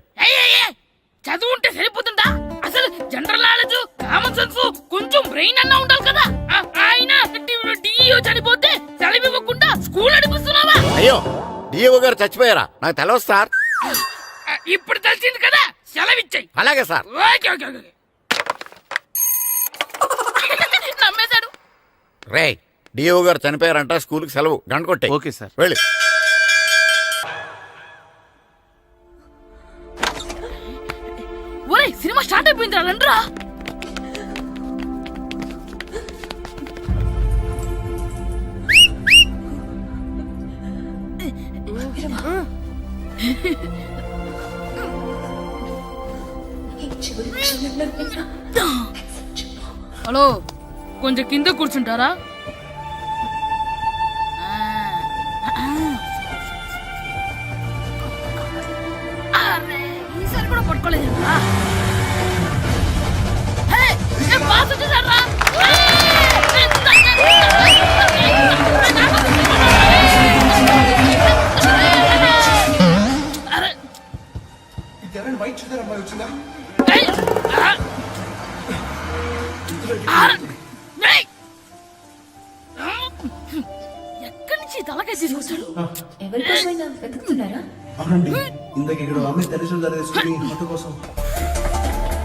చదువు ఉంటే సరిపోతుందా? అసలు జనరల్ నాలెడ్జ్, కామన్ సెన్స్, కొంచెం బ్రెయిన్ అన్నా ఉండాలి కదా. ఆయన డిఇఓ చనిపోతే సెలవు ఇవ్వకుండా స్కూల్ నడిపిస్తున్నావా? అయ్యో, డిఓ గారు చచ్చిపోయారా? నాకు తెలియదు సార్. ఇప్పుడు తెలిసింది కదా, సెలవిచ్చాయి. అలాగే సార్. నమ్మేశాడు. రే, డిఓ గారు చనిపోయారంట, స్కూల్ కి సెలవు. గంట కొట్టే. Okay sir. వెళ్ళి. ఒరే, సినిమా స్టార్ట్ అయిపోయింది రా, రండ్రా. హలో, కొంచెం కింద కూర్చుంటారా? ఈసారి కూడా పట్టుకోలేదు. ఎక్కడి నుంచి తలకాయ తీసుకొచ్చాడు?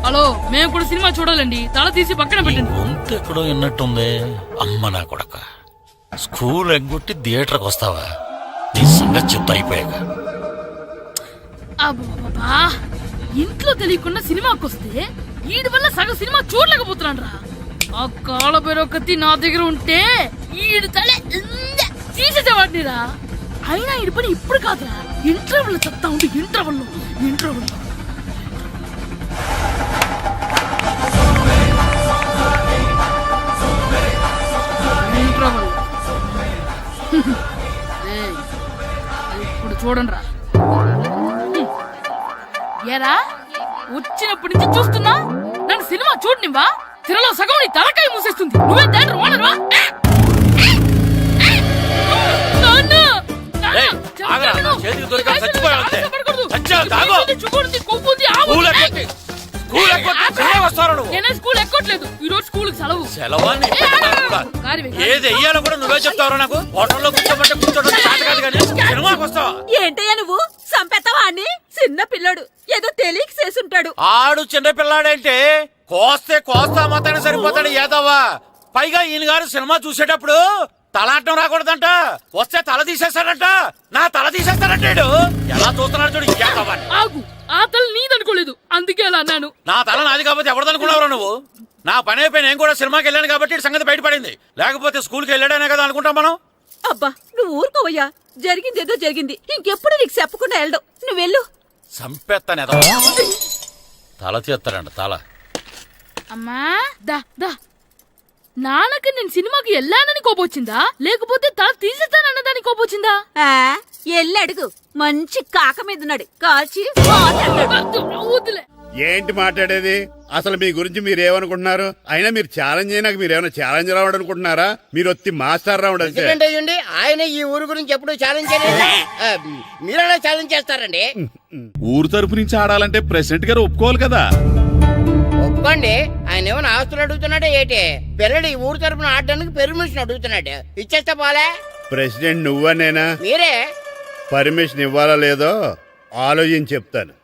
హలో, మేము కూడా సినిమా చూడాలండి. తల తీసి పక్కన పెట్టండి. గొంతు ఎక్కడో విన్నట్టుంది. అమ్మ నా కొడక, స్కూల్ ఎగ్గొట్టి థియేటర్కి వస్తావా? నీ సంగతి చెప్తా అయిపోయాక. అబ్బా, ఇంట్లో తెలియకుండా సినిమాకి వస్తే వీడి వల్ల సగం సినిమా చూడలేకపోతున్నాను రా. ఆ కాళ్ళ పేరొకటి నా దగ్గర ఉంటే ఈడు తలే తీసేసేవాడిని రా. అయినా ఈడి పని ఇప్పుడు కాదురా, ఇంటర్వెల్ చెప్తా ఉంటే ఇంటర్వెల్ ఇప్పుడు చూడండి రా. ఏరా, వచ్చినప్పటి నుంచి చూస్తున్నా, నన్ను సినిమా చూడనివ్వా? తిరలో సగం నీ తలకాయ మూసేస్తుంది. నువ్వే థియేటర్ ఓనర్వా? నేనే స్కూల్ ఎక్కట్లేదు. ఈ రోజు స్కూల్ సెలవు. ఏది వెయ్యాలో కూడా నువ్వే చెప్తావు. నాకు హోటల్లో కూర్చోమంటే కూర్చోడం చేత కాదు కానీ సినిమాకి వస్తావా? ఏంటయ్యా నువ్వు సంపెత్తవా అని? చిన్న పిల్లడు ఏదో తెలియక చేసుంటాడు. ఆడు చిన్న పిల్లాడంటే కోస్తా మాత్రమే సరిపోతాడు ఏదవ్వా. పైగా ఈయన గారు సినిమా చూసేటప్పుడు తలాటం రాకూడదంట, వస్తే తల తీసేస్తాడంట. నా తల తీసేస్తాడంటాడు. ఎలా చూస్తున్నాడు చూడు. ఆగు, ఆ తల నీదనుకోలేదు, అందుకే అలా అన్నాను. నా తల నాది కాబట్టి ఎవరిదనుకున్నావురా నువ్వు? నా పని అయిపోయి నేను కూడా సినిమాకి వెళ్ళాను కాబట్టి సంగతి బయటపడింది. లేకపోతే స్కూల్కి వెళ్ళాడనే కదా అనుకుంటాం మనం. అబ్బా, నువ్వు ఊరుకోవయ్యా. జరిగిందేదో జరిగింది. ఇంకెప్పుడు నీకు చెప్పకుండా వెళ్ళడు. నువ్వు వెళ్ళు. సంపెత్తనే తల తీస్తాడంట తల. అమ్మా, దా దా. నాన్నకి నేను సినిమాకి వెళ్ళానని కోపొచ్చిందా, లేకపోతే తల తీసేస్తానన్నదాని కోపొచ్చిందా? ఎల్లి అడుగు. మంచి కాక మీద ఉన్నాడు, కాల్చి వద్దులే. ఏంటి మాట్లాడేది? అసలు మీ గురించి మీరు ఏమనుకుంటున్నారు? అయినా మీరు ఛాలెంజ్ అయినాక మీరు ఏమైనా ఛాలెంజ్ రావడం అనుకుంటున్నారా? మీరు వచ్చి మాస్టర్ రావడం అంతే. ఆయన ఈ ఊరు గురించి ఎప్పుడు ఛాలెంజ్ చేయలేదు. మీరైనా ఛాలెంజ్ చేస్తారండి? ఊరు తరపు నుంచి ఆడాలంటే ప్రెసిడెంట్ గారు ఒప్పుకోవాలి కదా. ఒప్పుకోండి. ఆయన ఏమైనా ఆస్తులు అడుగుతున్నాడే ఏటి? పిల్లడు ఈ ఊరు తరపున ఆడడానికి పెర్మిషన్ అడుగుతున్నాడు. ఇచ్చేస్తే పోలే. ప్రెసిడెంట్ నువ్వా నేనా? మీరే. పర్మిషన్ ఇవ్వాలా లేదో ఆలోచించి చెప్తాను.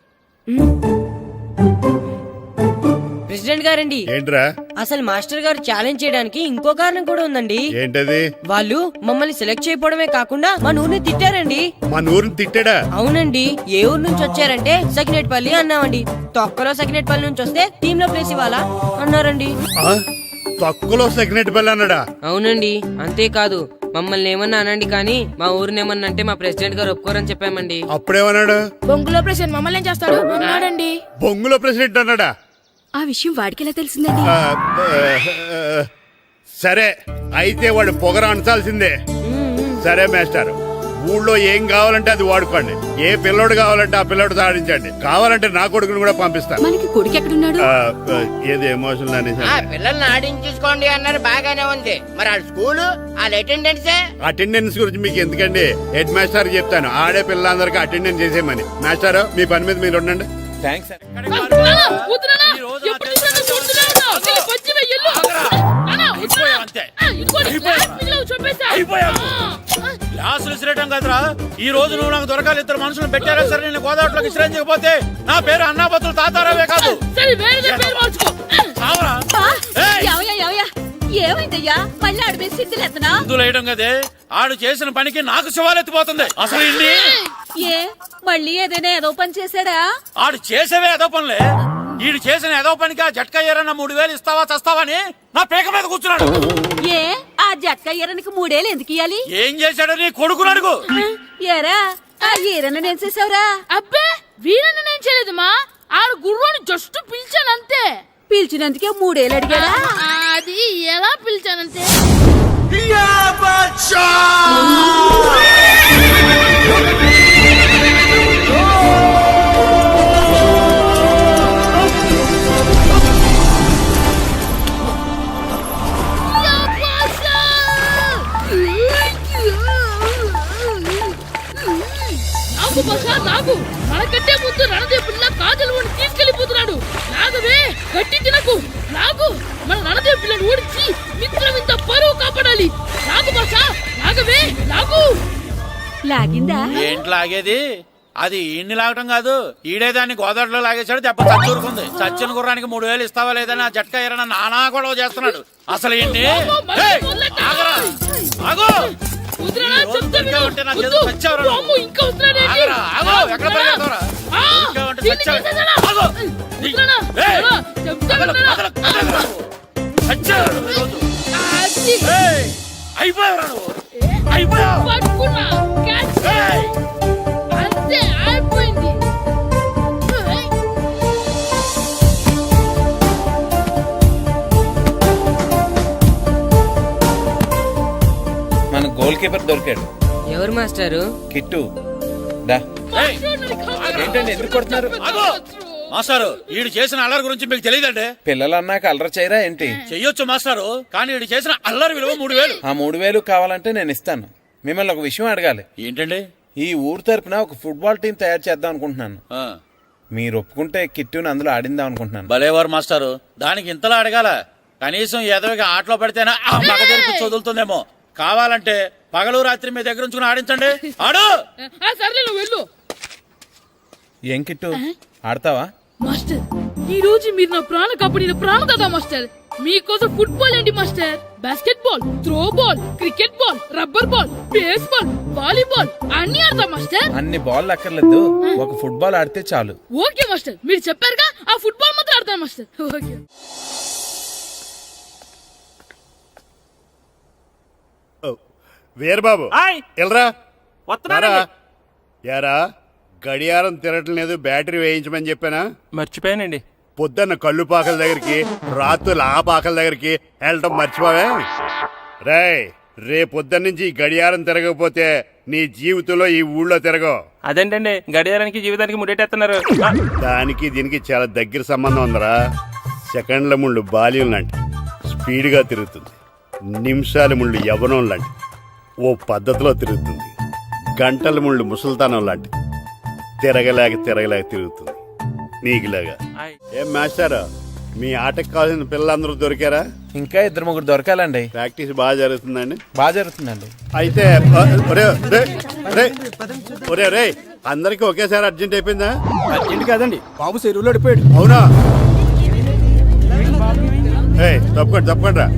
ప్రెసిడెంట్ గారండి, ఏంట్రా? అసలు మాస్టర్ గారు ఛాలెంజ్ చేయడానికి ఇంకో కారణం కూడా ఉందండి. ఏంటది? వాళ్ళు మమ్మల్ని సెలెక్ట్ చేయకపోవడమే కాకుండా మా ఊరిని తిట్టారండి. మన ఊరిని తిట్టాడా? అవునండి. ఏ ఊరు నుంచి వచ్చారంటే సకినేట్పల్లి అన్నామండి. తొక్కలో సకినేట్పల్లి నుంచి వస్తే టీమ్ లో ప్లేస్ ఇవ్వాలా అన్నారండి. తక్కువలో సెక్రటరీ అన్నాడా? అవునండి. అంతేకాదు మమ్మల్ని ఏమన్నా అనండి కానీ మా ఊరిని ఏమన్నా అంటే మా ప్రెసిడెంట్ గారు ఒప్పుకోరని చెప్పామండి. అప్పుడేమన్నాడు? బొంగులో ప్రెసిడెంట్ మమ్మల్ని ఏం చేస్తాడు అన్నాడండి. బొంగులో ప్రెసిడెంట్ అన్నాడా? ఆ విషయం వాడికి ఎలా తెలిసిందండి? సరే అయితే వాడు పొగర అంచాల్సిందే. సరే మాస్టర్, ఊళ్ళో ఏం కావాలంటే అది వాడుకోండి. ఏ పిల్లోడు కావాలంటే ఆ పిల్లోడు సాధించండి. కావాలంటే నా కొడుకుని కూడా పంపిస్తాను. మనకి కొడుకు ఎక్కడున్నాడు? ఏది ఎమోషనల్ అనేసి పిల్లల్ని ఆడించేసుకోండి అన్నారు, బాగానే ఉంది. మరి వాళ్ళ స్కూలు వాళ్ళ అటెండెన్స్ గురించి మీకు ఎందుకండి? హెడ్ మాస్టర్ చెప్తాను. ఆడే పిల్లలందరికీ అటెండెన్స్ చేసేయమని. మాస్టర్ మీ పని మీద మీరు ఉండండి. థ్యాంక్స్. క్లాసులు విసిరేయటం కదరా. ఈ రోజు నువ్వు నాకు దొరకాలి. ఇద్దరు మనుషులు పెట్టారా సరే, నేను గోదావరిలోకి విసిరించకపోతే నా పేరు అన్నాబతులు తాతారావే కాదు. ఏమైందయ్యా? మళ్ళీ ఆడిపై సిద్ధులెత్తనా? వేయడం కదే ఆడు చేసిన పనికి నాకు శివాలెత్తిపోతుంది. అసలు ఇన్ని ఏ మళ్ళీ ఏదైనా ఏదో పని చేశాడా? ఆడు చేసేవే ఏదో పనులే. ఈడు చేసిన ఏదో పనికి ఆ జట్కా ఏరన్నా 3000 ఇస్తావా చస్తావని నా పేక మీద కూర్చున్నాడు. ఏ ఆ జట్కా ఈరనికి 3000 ఎందుకు ఇయ్యాలి? ఏం చేశాడో నీ కొడుకుని అడుగు. ఏరా ఆ ఈరన్న నేను చేసావురా? అబ్బే వీరన్న నేను చేయలేదమ్మా. ఆడు గుర్రాన్ని జస్ట్ పిలిచానంతే. పిలిచినందుకే 3000 అడిగాడా? అది ఎలా పిలిచానంతే. నాకు మనకంటే ముందు రణదేవ్ పిల్ల కాజల్ ఓడి తీసుకెళ్లిపోతున్నాడు. నాగవే గట్టి తినకు. నాకు మన రణదేవ్ పిల్లని ఓడించి మిత్రం ఇంత పరువు కాపాడాలి. నాకు భాష నాగవే నాకు లాగిందా? ఏంటి లాగేది? అది ఈయన్ని లాగటం కాదు, ఈడే దాన్ని గోదావరిలో లాగేశాడు. దెబ్బ చచ్చూరుకుంది. చచ్చిన గుర్రానికి 3000 ఇస్తావా లేదని ఆ జట్కా ఏరన్నా నానా గొడవ చేస్తున్నాడు. అసలు ఏంటి? మన గోల్ కీపర్ దొరికాడు. ఎవరు మాస్టారు? కిట్టు. ఏంటండి ఎందుకు కొడుతున్నారు? మాస్టారు ఈడు చేసిన అల్లరి గురించి మీకు తెలియదండి. పిల్లలు అన్నాక అల్లరి చేయరా ఏంటి? చెయ్యొచ్చు మాస్టారు, కానీ ఈడు చేసిన అల్లరి విలువ 3000. ఆ 3000 కావాలంటే నేను ఇస్తాను. మిమ్మల్ని ఒక విషయం అడగాలి. ఏంటండి? ఈ ఊరు తరపున ఒక ఫుట్బాల్ టీం తయారు చేద్దాం అనుకుంటున్నాను. మీరు ఒప్పుకుంటే కిట్టుని అందులో ఆడిందాం అనుకుంటున్నాను. భలేవారు మాస్టారు, దానికి ఇంతలా అడగాల? కనీసం ఏదోగా ఆటలో పడితేనే ఆ మగ తెరిపి చదువుతుందేమో. కావాలంటే పగలు రాత్రి మీ దగ్గర ఉంచుకుని ఆడించండి. ఆడు. సర్లే నువ్వు వెళ్ళు. ఏం కిట్టు ఆడతావా? మాస్టర్ ఈ రోజు మీరు నా ప్రాణ కాపాడిన ప్రాణం కదా మాస్టర్. మీకోసం ఫుట్బాల్ ఏంటి master, basket ball, throw ball, cricket ball, rubber ball, base ball, volleyball అన్ని ఆడతా మాస్టర్. అన్ని బాల్ అక్కర్లేదు, ఒక ఫుట్బాల్ ఆడితే చాలు. ఓకే మాస్టర్, మీరు చెప్పారుగా ఆ ఫుట్బాల్ మాత్రం ఆడతాను మాస్టర్. ఓకే. వీరబాబు ఎల్రా యారా, గడియారం తిరగటం లేదు, బ్యాటరీ వేయించమని చెప్పానా? మర్చిపోయానండి. పొద్దున్న కళ్ళు పాకల దగ్గరికి, రాత్రులు ఆ పాకల దగ్గరికి వెళ్ళటం మర్చిపోవే. రేపొద్దున్న నుంచి ఈ గడియారం తిరగకపోతే నీ జీవితంలో ఈ ఊళ్ళో తిరగవు. అదేంటండి గడియారానికి జీవితానికి ముడేటేస్తున్నారు? దానికి దీనికి చాలా దగ్గర సంబంధం ఉందరా. సెకండ్ల ముళ్ళు బాల్యం లాంటి స్పీడ్గా తిరుగుతుంది. నిమిషాల ముళ్ళు యవ్వనం లాంటి ఓ పద్ధతిలో తిరుగుతుంది. గంటల ముళ్ళు ముసల్తానం లాంటి తిరగలేక తిరుగుతుంది నీకులాగా. ఏం మాస్టారు, మీ ఆటకు కావాల్సిన పిల్లలందరూ దొరికారా? ఇంకా 2-3 దొరకాలండి. ప్రాక్టీస్ బాగా జరుగుతుందండి? బాగా జరుగుతుందండి. అయితే ఒరే అందరికి ఒకేసారి అర్జెంట్ అయిపోయిందా? అర్జెంట్ కాదండి, బాబు చెరువులో అడిపోయాడు. అవునా? తప్పకుండా రా.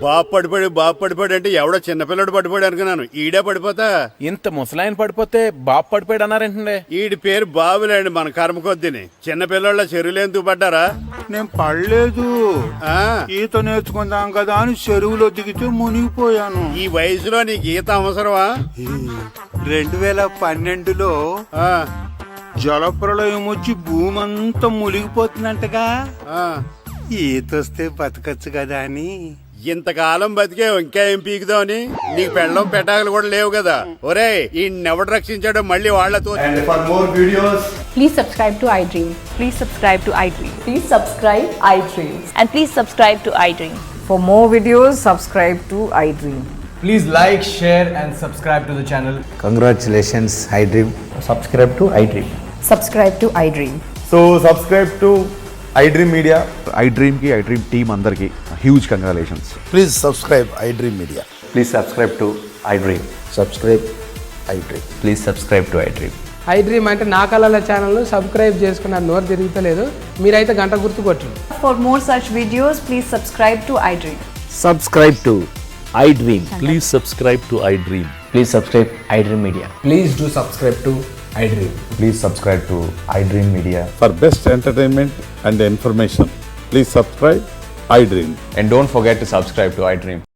బాబు పడిపోయాడు అంటే ఎవడో చిన్నపిల్లడు పడిపోయాడు అనుకున్నాను. ఈడే పడిపోతా. ఇంత ముసలాయన పడిపోతే బాబు పడిపోయాడు అన్నారేంటండి? ఈడి పేరు బాబులేండి, మన కర్మ కొద్దిని. చిన్నపిల్లల చెరువులు ఎందుకు పడ్డారా? నేను పడలేదు, ఈత నేర్చుకుందాం కదా అని చెరువులో దిగితే మునిగిపోయాను. ఈ వయసులో నీకు ఈత అవసరమా? 2012లో జలప్రళయం వచ్చి భూమి అంతా మునిగిపోతుందంటగా. ఈత వస్తే బతకచ్చు కదా అని. ఇంతకాలం బతికే ఇంకా ఏం పీకుదామని? నీకు పెళ్ళం పెట్టాకలు కూడా లేవు కదా. ఒరే ఈ ఎవడు రక్షించాడో మళ్ళీ వాళ్లతో. Please subscribe to iDream. Please subscribe to iDream. Please subscribe iDream. And please subscribe to iDream. For more videos, subscribe to iDream. Please like, share and subscribe to the channel. Congratulations, iDream. Subscribe to iDream. Subscribe to iDream. So subscribe to iDream Media. iDream ki iDream team andarki huge congratulations. Please subscribe iDream Media. Please subscribe to iDream. Subscribe iDream. Please subscribe to iDream. iDream అంటే నా కళల channel subscribe చేసుకున్న నోరు తిరుగుతలేదు. మీరైతే గంట గుర్తు కొట్టండి. For more such videos, please subscribe to iDream. Subscribe to iDream. Please subscribe to iDream. Please subscribe iDream Media. Please do subscribe to iDream. Please subscribe to iDream Media. For best entertainment and information, please subscribe iDream. And don't forget to subscribe to iDream.